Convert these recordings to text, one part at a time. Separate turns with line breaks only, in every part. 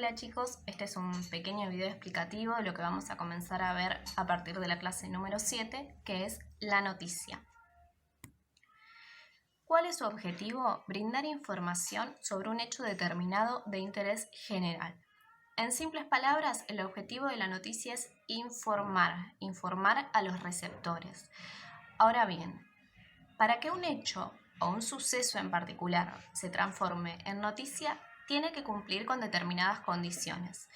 Hola chicos, este es un pequeño video explicativo de lo que vamos a comenzar a ver a partir de la clase número 7, que es la noticia. ¿Cuál es su objetivo? Brindar información sobre un hecho determinado de interés general. En simples palabras, el objetivo de la noticia es informar a los receptores. Ahora bien, para que un hecho o un suceso en particular se transforme en noticia, tiene que cumplir con determinadas condiciones.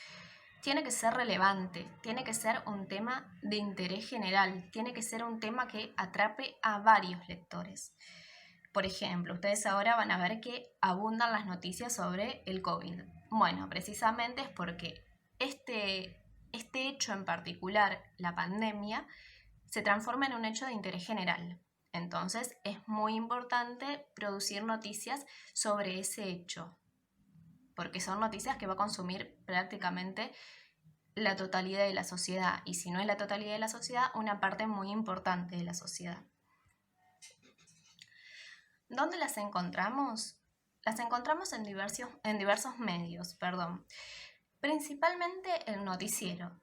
Tiene que ser relevante, tiene que ser un tema de interés general, tiene que ser un tema que atrape a varios lectores. Por ejemplo, ustedes ahora van a ver que abundan las noticias sobre el COVID. Bueno, precisamente es porque este hecho en particular, la pandemia, se transforma en un hecho de interés general. Entonces es muy importante producir noticias sobre ese hecho, porque son noticias que va a consumir prácticamente la totalidad de la sociedad, y si no es la totalidad de la sociedad, una parte muy importante de la sociedad. ¿Dónde las encontramos? Las encontramos en diversos medios, principalmente el noticiero.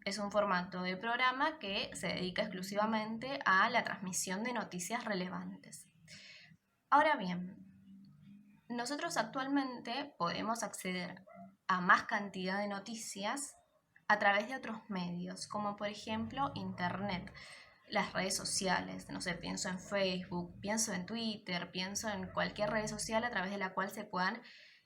Es un formato de programa que se dedica exclusivamente a la transmisión de noticias relevantes. Ahora bien, nosotros actualmente podemos acceder a más cantidad de noticias a través de otros medios, como por ejemplo Internet, las redes sociales. No sé, pienso en Facebook, pienso en Twitter, pienso en cualquier red social a través de la cual se puedan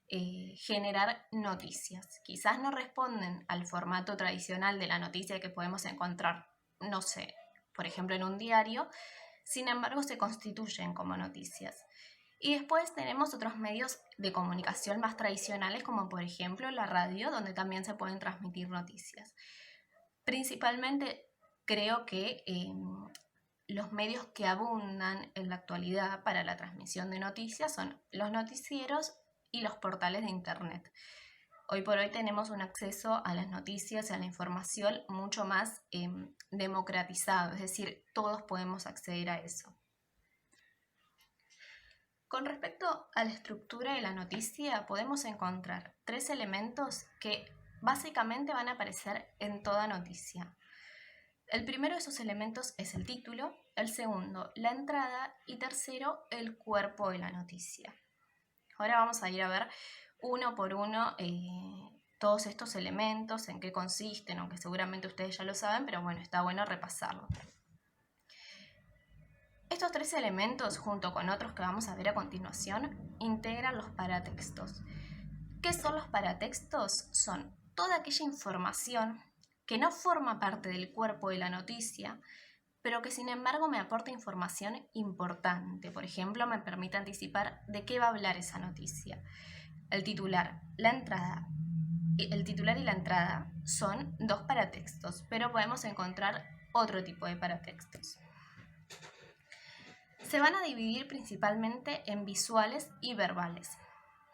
generar noticias. Quizás no responden al formato tradicional de la noticia que podemos encontrar, no sé, por ejemplo en un diario, sin embargo se constituyen como noticias. Y después tenemos otros medios de comunicación más tradicionales, como por ejemplo la radio, donde también se pueden transmitir noticias. Principalmente creo que los medios que abundan en la actualidad para la transmisión de noticias son los noticieros y los portales de internet. Hoy por hoy tenemos un acceso a las noticias y a la información mucho más democratizado, es decir, todos podemos acceder a eso. Con respecto a la estructura de la noticia, podemos encontrar 3 elementos que básicamente van a aparecer en toda noticia. El primero de esos elementos es el título, el segundo, la entrada y tercero, el cuerpo de la noticia. Ahora vamos a ir a ver uno por uno todos estos elementos, en qué consisten, aunque seguramente ustedes ya lo saben, pero bueno, está bueno repasarlo. Estos 3 elementos, junto con otros que vamos a ver a continuación, integran los paratextos. ¿Qué son los paratextos? Son toda aquella información que no forma parte del cuerpo de la noticia, pero que sin embargo me aporta información importante. Por ejemplo, me permite anticipar de qué va a hablar esa noticia. El titular y la entrada son 2 paratextos, pero podemos encontrar otro tipo de paratextos. Se van a dividir principalmente en visuales y verbales.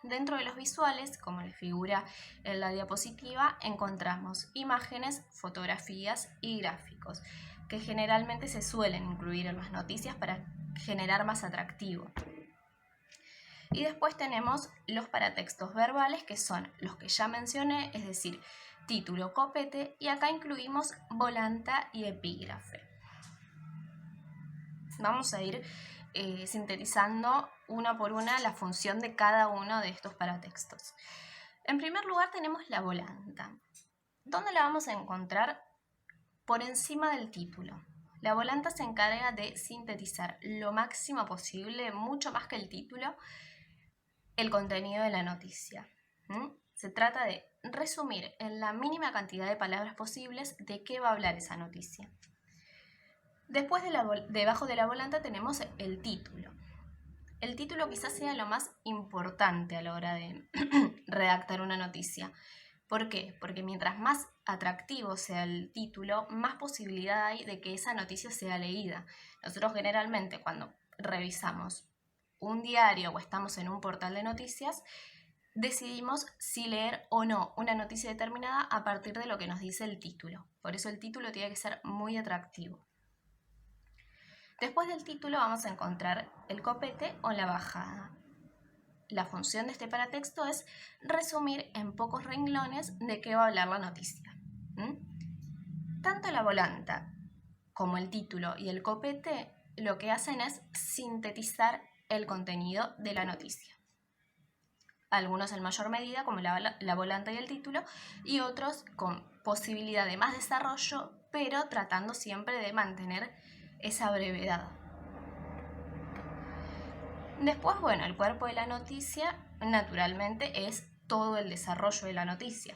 Dentro de los visuales, como les figura en la diapositiva, encontramos imágenes, fotografías y gráficos, que generalmente se suelen incluir en las noticias para generar más atractivo. Y después tenemos los paratextos verbales, que son los que ya mencioné, es decir, título, copete, y acá incluimos volanta y epígrafe. Vamos a ir sintetizando una por una la función de cada uno de estos paratextos. En primer lugar tenemos la volanta. ¿Dónde la vamos a encontrar? Por encima del título. La volanta se encarga de sintetizar lo máximo posible, mucho más que el título, el contenido de la noticia. Se trata de resumir en la mínima cantidad de palabras posibles de qué va a hablar esa noticia. Después debajo de la volanta tenemos el título. El título quizás sea lo más importante a la hora de redactar una noticia. ¿Por qué? Porque mientras más atractivo sea el título, más posibilidad hay de que esa noticia sea leída. Nosotros generalmente cuando revisamos un diario o estamos en un portal de noticias, decidimos si leer o no una noticia determinada a partir de lo que nos dice el título. Por eso el título tiene que ser muy atractivo. Después del título vamos a encontrar el copete o la bajada. la función de este paratexto es resumir en pocos renglones de qué va a hablar la noticia. Tanto la volanta como el título y el copete lo que hacen es sintetizar el contenido de la noticia. Algunos en mayor medida, como la volanta y el título, y otros con posibilidad de más desarrollo, pero tratando siempre de mantener esa brevedad. Después, bueno, el cuerpo de la noticia, naturalmente, es todo el desarrollo de la noticia.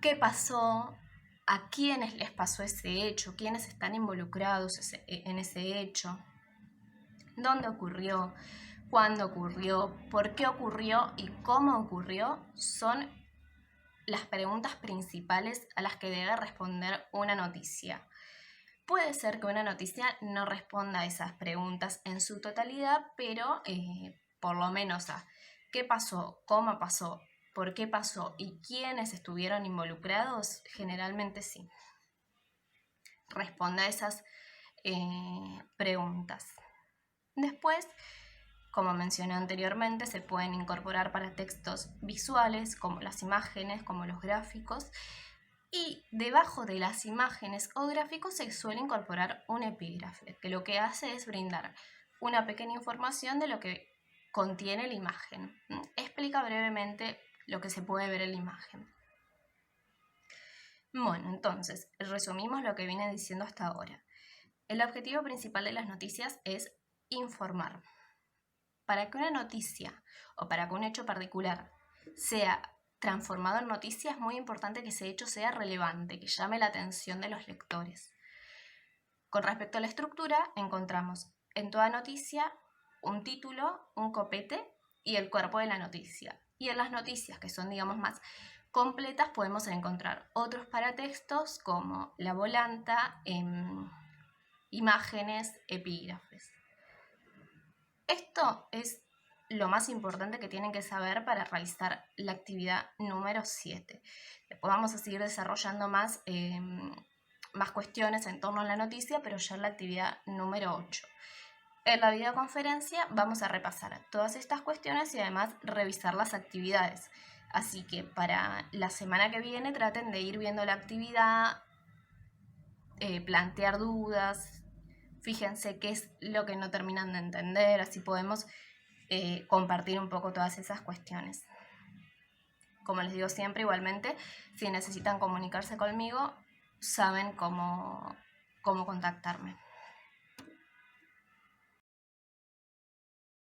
¿Qué pasó? ¿A quiénes les pasó ese hecho? ¿Quiénes están involucrados en ese hecho? ¿Dónde ocurrió? ¿Cuándo ocurrió? ¿Por qué ocurrió? ¿Y cómo ocurrió? Son las preguntas principales a las que debe responder una noticia. Puede ser que una noticia no responda a esas preguntas en su totalidad, pero por lo menos a qué pasó, cómo pasó, por qué pasó y quiénes estuvieron involucrados, generalmente sí. Responde a esas preguntas. Después, como mencioné anteriormente, se pueden incorporar para textos visuales, como las imágenes, como los gráficos, y debajo de las imágenes o gráficos se suele incorporar un epígrafe, que lo que hace es brindar una pequeña información de lo que contiene la imagen. Explica brevemente lo que se puede ver en la imagen. Bueno, entonces, resumimos lo que vine diciendo hasta ahora. El objetivo principal de las noticias es informar. Para que una noticia o para que un hecho particular sea transformado en noticia, es muy importante que ese hecho sea relevante, que llame la atención de los lectores. Con respecto a la estructura, encontramos en toda noticia un título, un copete y el cuerpo de la noticia. Y en las noticias que son, digamos, más completas, podemos encontrar otros paratextos como la volanta, imágenes, epígrafes. Esto es lo más importante que tienen que saber para realizar la actividad número 7. Después vamos a seguir desarrollando más cuestiones en torno a la noticia, pero ya en la actividad número 8. En la videoconferencia vamos a repasar todas estas cuestiones y además revisar las actividades. Así que para la semana que viene traten de ir viendo la actividad, plantear dudas, fíjense qué es lo que no terminan de entender, así podemos compartir un poco todas esas cuestiones. Como les digo siempre, igualmente, si necesitan comunicarse conmigo, saben cómo contactarme.